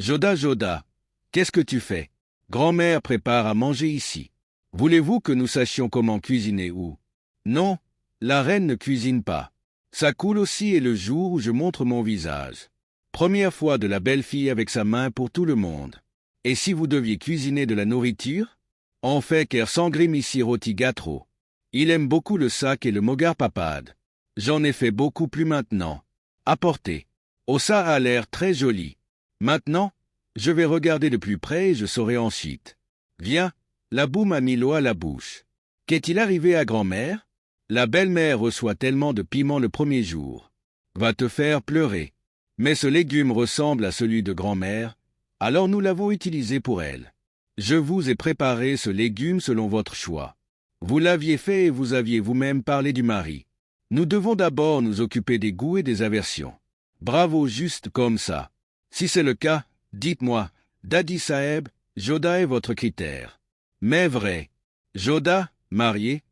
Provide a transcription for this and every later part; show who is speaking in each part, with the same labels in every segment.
Speaker 1: Joda, Joda, qu'est-ce que tu fais? Grand-mère prépare à manger ici. Voulez-vous que nous sachions comment cuisiner ou? Non, la reine ne cuisine pas. Ça coule aussi est le jour où je montre mon visage. Première fois de la belle-fille avec sa main pour tout le monde. Et si vous deviez cuisiner de la nourriture? On fait ker sangrim ici rôti gâteau. Il aime beaucoup le sac et le mogar papade. J'en ai fait beaucoup plus maintenant. Apportez. Oh, ça a l'air très joli. Maintenant, je vais regarder de plus près et je saurai ensuite. Viens, la boue m'a mis l'eau à la bouche. Qu'est-il arrivé à grand-mère? La belle-mère reçoit tellement de piment le premier jour. Va te faire pleurer. Mais ce légume ressemble à celui de grand-mère, alors nous l'avons utilisé pour elle. Je vous ai préparé ce légume selon votre choix. Vous l'aviez fait et vous aviez vous-même parlé du mari. Nous devons d'abord nous occuper des goûts et des aversions. Bravo, juste comme ça. Si c'est le cas, dites-moi, Daddy Saeb, Joda est votre critère. Mais vrai. Joda, marié,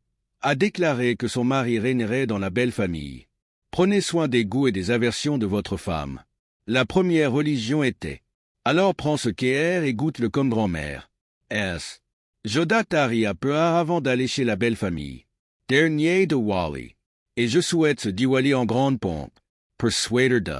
Speaker 1: a déclaré que son mari régnerait dans la belle famille. Prenez soin des goûts et des aversions de votre femme. La première religion était. Alors prends ce kéer et goûte-le comme grand-mère. S. Joda taria peu avant d'aller chez la belle famille. Dernier de Wally. Et je souhaite ce Diwali en grande pompe. Persuader de.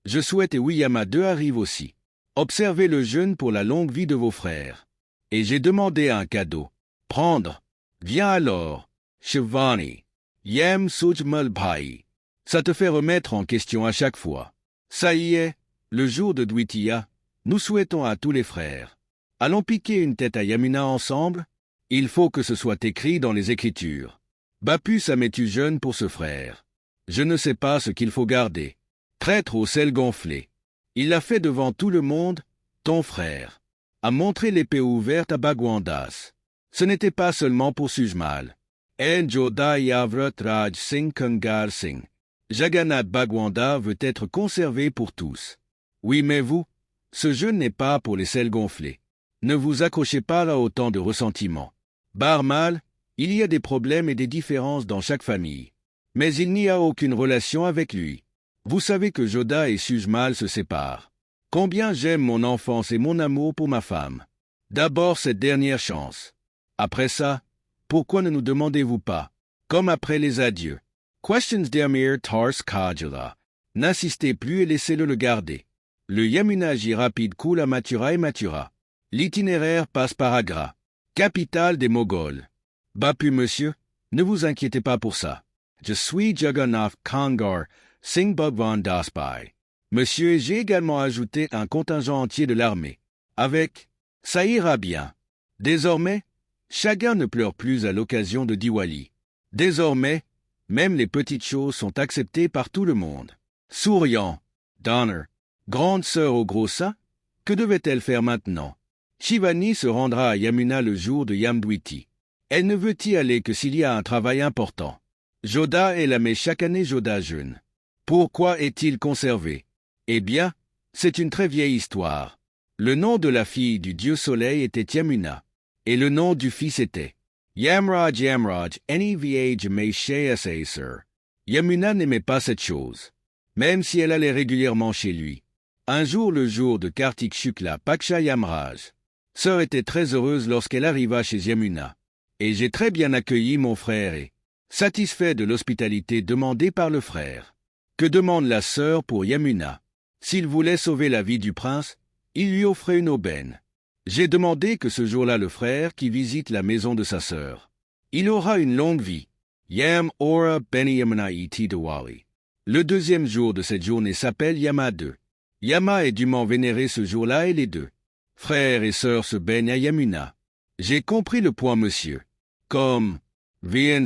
Speaker 1: Je souhaite et Wiyama 2 arrive aussi. Observez le jeûne pour la longue vie de vos frères. Et j'ai demandé un cadeau. Prendre. Viens alors. Shivani. Yem Sujmal Bhai. Ça te fait remettre en question à chaque fois. Ça y est, le jour de Dwitiya, nous souhaitons à tous les frères. Allons piquer une tête à Yamuna ensemble? Il faut que ce soit écrit dans les Écritures. Bapus amais-tu jeune pour ce frère? Je ne sais pas ce qu'il faut garder. Traître au sel gonflé. Il l'a fait devant tout le monde, ton frère. A montré l'épée ouverte à Bagwandas. Ce n'était pas seulement pour Sujmal. En Joda Yavrat Raj Singh Kangar Singh. Jagannath Bagwanda veut être conservé pour tous. Oui, mais vous, ce jeu n'est pas pour les selles gonflées. Ne vous accrochez pas à autant de ressentiments. Barmal, il y a des problèmes et des différences dans chaque famille. Mais il n'y a aucune relation avec lui. Vous savez que Joda et Sujmal se séparent. Combien j'aime mon enfance et mon amour pour ma femme. D'abord cette dernière chance. Après ça, pourquoi ne nous demandez-vous pas, comme après les adieux? Questions d'Amir Tars Kajula. N'insistez plus et laissez-le le garder. Le Yamunaji rapide coule à Mathura et Mathura. L'itinéraire passe par Agra, capitale des Moghols. Bapu monsieur, ne vous inquiétez pas pour ça. Je suis Jagannath Kangar, Singh Bhagwan Daspai. Monsieur, j'ai également ajouté un contingent entier de l'armée. Avec, ça ira bien. Désormais, chacun ne pleure plus à l'occasion de Diwali. Désormais, même les petites choses sont acceptées par tout le monde. Souriant, Donner, grande sœur au gros sein, que devait-elle faire maintenant? Shivani se rendra à Yamuna le jour de Yamdwiti. Elle ne veut y aller que s'il y a un travail important. Joda est la mais chaque année Joda jeûne. Pourquoi est-il conservé? Eh bien, c'est une très vieille histoire. Le nom de la fille du dieu soleil était Yamuna, et le nom du fils était Yamraj Yamraj Nevh Meshayasaser. Yamuna n'aimait pas cette chose, même si elle allait régulièrement chez lui. Un jour, le jour de Kartik Shukla Paksha Yamraj, sœur était très heureuse lorsqu'elle arriva chez Yamuna, et j'ai très bien accueilli mon frère et, satisfait de l'hospitalité demandée par le frère. Que demande la sœur pour Yamuna? S'il voulait sauver la vie du prince, il lui offrait une aubaine. J'ai demandé que ce jour-là le frère qui visite la maison de sa sœur. Il aura une longue vie. Yam Ora Beni Yamuna Iti Diwali. Le deuxième jour de cette journée s'appelle Yama 2. Yama est dûment vénéré ce jour-là et les deux frères et sœurs se baignent à Yamuna. J'ai compris le point, monsieur. Comme viens.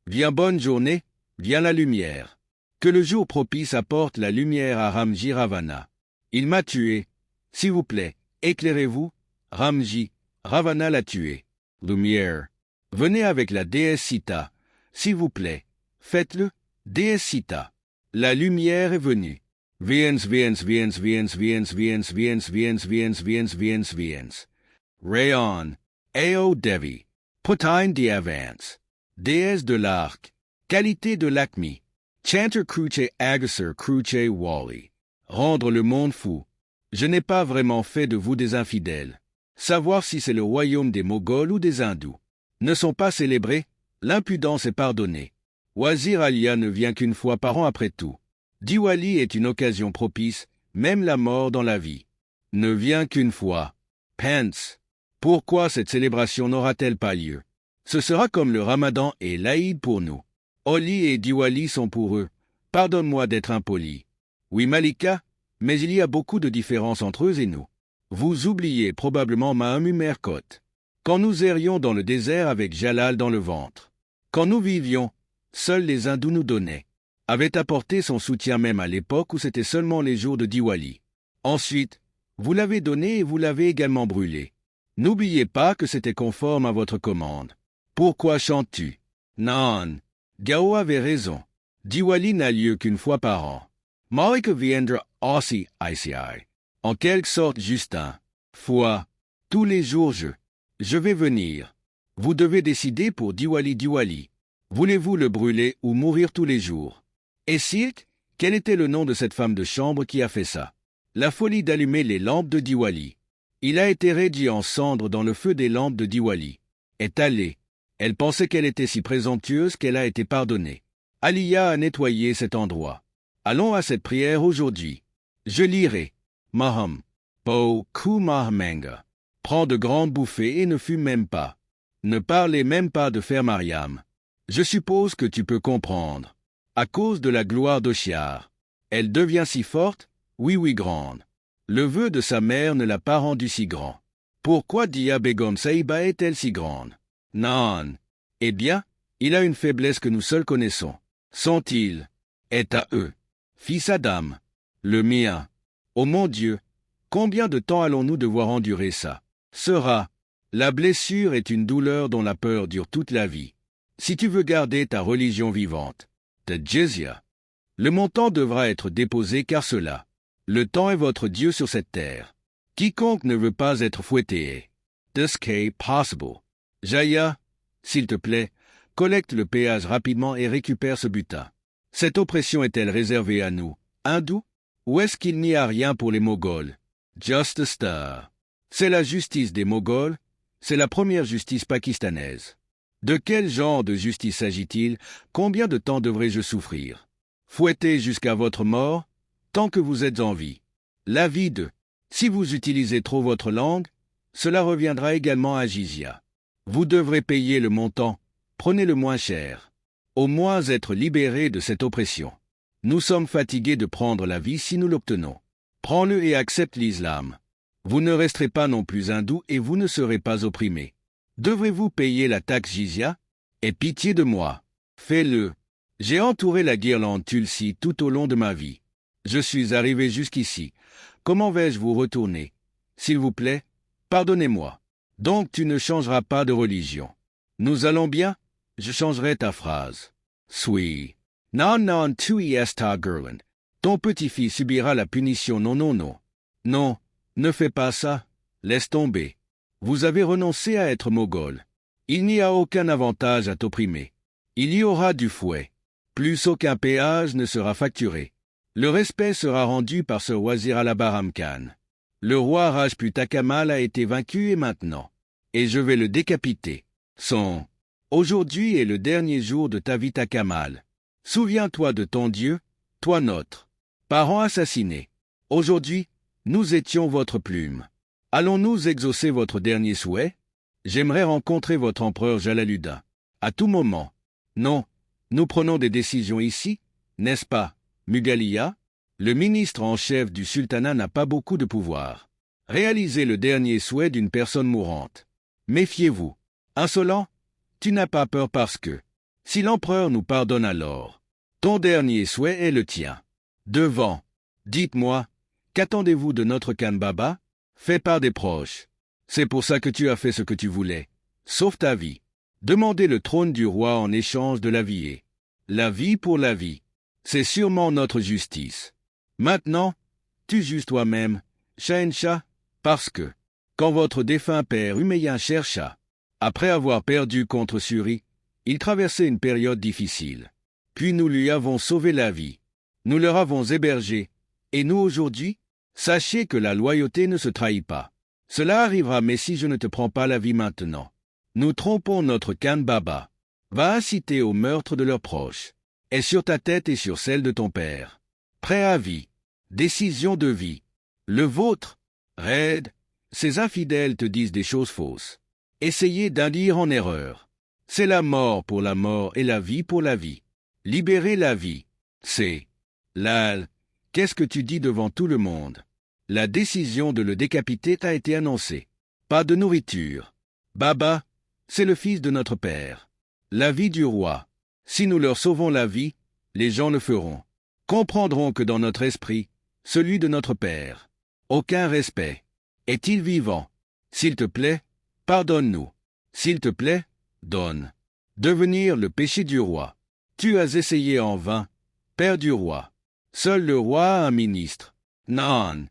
Speaker 1: Viens bonne journée, viens la lumière. Que le jour propice apporte la lumière à Ramji Ravana. Il m'a tué. S'il vous plaît, éclairez-vous. Ramji, Ravana l'a tué. Lumière. Venez avec la déesse Sita. S'il vous plaît, faites-le, déesse Sita. La lumière est venue. Viens. Rayon. Ao Devi. Putine d'Avance. Déesse de l'arc. Qualité de Lakmi. Chanter Cruche Agacer Cruche Wally. Rendre le monde fou. Je n'ai pas vraiment fait de vous des infidèles. Savoir si c'est le royaume des Moghols ou des Hindous. Ne sont pas célébrés, l'impudence est pardonnée. Wazir Alia ne vient qu'une fois par an après tout. Diwali est une occasion propice, même la mort dans la vie. Ne vient qu'une fois. Pence. Pourquoi cette célébration n'aura-t-elle pas lieu? Ce sera comme le Ramadan et l'Aïd pour nous. Holi et Diwali sont pour eux. Pardonne-moi d'être impoli. Oui Malika, mais il y a beaucoup de différences entre eux et nous. Vous oubliez probablement Mahomet Merkot. Quand nous errions dans le désert avec Jalal dans le ventre. Quand nous vivions, seuls les hindous nous donnaient. Avait apporté son soutien même à l'époque où c'était seulement les jours de Diwali. Ensuite, vous l'avez donné et vous l'avez également brûlé. N'oubliez pas que c'était conforme à votre commande. Pourquoi chantes-tu? Non. Gao avait raison. Diwali n'a lieu qu'une fois par an. Malika viendra aussi ici. En quelque sorte Justin. Foi. Tous les jours je vais venir. Vous devez décider pour Diwali. Voulez-vous le brûler ou mourir tous les jours? Et Sirk, quel était le nom de cette femme de chambre qui a fait ça? La folie d'allumer les lampes de Diwali. Il a été réduit en cendres dans le feu des lampes de Diwali. Est allée. Elle pensait qu'elle était si présomptueuse qu'elle a été pardonnée. Aliya a nettoyé cet endroit. Allons à cette prière aujourd'hui. Je lirai. Maham. Po ku Mahamanga. Prends de grandes bouffées et ne fume même pas. Ne parlez même pas de faire Mariam. Je suppose que tu peux comprendre. À cause de la gloire d'Oshiar. Elle devient si forte, oui grande. Le vœu de sa mère ne l'a pas rendue si grand. Pourquoi Dia Begum Saïba est-elle si grande? Non. Eh bien, il a une faiblesse que nous seuls connaissons. Sont-ils? Est à eux. Fils Adam. Le mien. Oh mon Dieu, combien de temps allons-nous devoir endurer ça? Sera. La blessure est une douleur dont la peur dure toute la vie. Si tu veux garder ta religion vivante, ta jizya, le montant devra être déposé car cela. Le temps est votre Dieu sur cette terre. Quiconque ne veut pas être fouetté est. This is possible. Jaya, s'il te plaît, collecte le péage rapidement et récupère ce butin. Cette oppression est-elle réservée à nous, hindous? Ou est-ce qu'il n'y a rien pour les Moghols? Just a star. C'est la justice des Moghols, c'est la première justice pakistanaise. De quel genre de justice s'agit-il? Combien de temps devrais-je souffrir? Fouetter jusqu'à votre mort, tant que vous êtes en vie. La vie de. Si vous utilisez trop votre langue, cela reviendra également à Jizya. Vous devrez payer le montant, prenez le moins cher. Au moins être libéré de cette oppression. Nous sommes fatigués de prendre la vie si nous l'obtenons. Prends-le et accepte l'islam. Vous ne resterez pas non plus hindou et vous ne serez pas opprimé. Devrez-vous payer la taxe Jizya? Aie pitié de moi. Fais-le. J'ai entouré la guirlande Tulsi tout au long de ma vie. Je suis arrivé jusqu'ici. Comment vais-je vous retourner? S'il vous plaît, pardonnez-moi. Donc tu ne changeras pas de religion. Nous allons bien? Je changerai ta phrase. Sui. Non, tu y es ta Gerland. Ton petit-fils subira la punition. Non. Non, ne fais pas ça. Laisse tomber. Vous avez renoncé à être Moghol. Il n'y a aucun avantage à t'opprimer. Il y aura du fouet. Plus aucun péage ne sera facturé. Le respect sera rendu par ce Wazir al-Baram Khan. Le roi Rajput Kamal a été vaincu et maintenant. Et je vais le décapiter. Aujourd'hui est le dernier jour de ta vie Kamal. Souviens-toi de ton Dieu, toi notre. Parents assassinés. Aujourd'hui, nous étions votre plume. Allons-nous exaucer votre dernier souhait? J'aimerais rencontrer votre empereur Jalaluddin. À tout moment. Non, nous prenons des décisions ici, n'est-ce pas, Mughaliya? Le ministre en chef du sultanat n'a pas beaucoup de pouvoir. Réalisez le dernier souhait d'une personne mourante. Méfiez-vous. Insolent, tu n'as pas peur parce que, si l'empereur nous pardonne alors, ton dernier souhait est le tien. Devant. Dites-moi, qu'attendez-vous de notre Khan Baba? Fait par des proches. C'est pour ça que tu as fait ce que tu voulais. Sauve ta vie. Demandez le trône du roi en échange de la vie. La vie pour la vie. C'est sûrement notre justice. Maintenant, tu juges toi-même, Shahenshah, parce que, quand votre défunt père Humayun Sher Shah, après avoir perdu contre Suri, il traversait une période difficile. puis nous lui avons sauvé la vie. Nous leur avons hébergé. Et nous aujourd'hui? Sachez que la loyauté ne se trahit pas. Cela arrivera, mais si je ne te prends pas la vie maintenant, nous trompons notre Khan Baba. Va inciter au meurtre de leurs proches. Est sur ta tête et sur celle de ton père. Préavis. Décision de vie. Le vôtre? Raid. Ces infidèles te disent des choses fausses. Essayez d'induire en erreur. C'est la mort pour la mort et la vie pour la vie. Libérez la vie. C'est Lal. Qu'est-ce que tu dis devant tout le monde? La décision de le décapiter t'a été annoncée. Pas de nourriture. Baba, c'est le fils de notre père. La vie du roi. Si nous leur sauvons la vie, les gens le feront. Comprendront que dans notre esprit, celui de notre père, aucun respect. Est-il vivant? S'il te plaît, pardonne-nous. S'il te plaît, donne. Devenir le péché du roi. Tu as essayé en vain, père du roi. Seul le roi a un ministre. Non.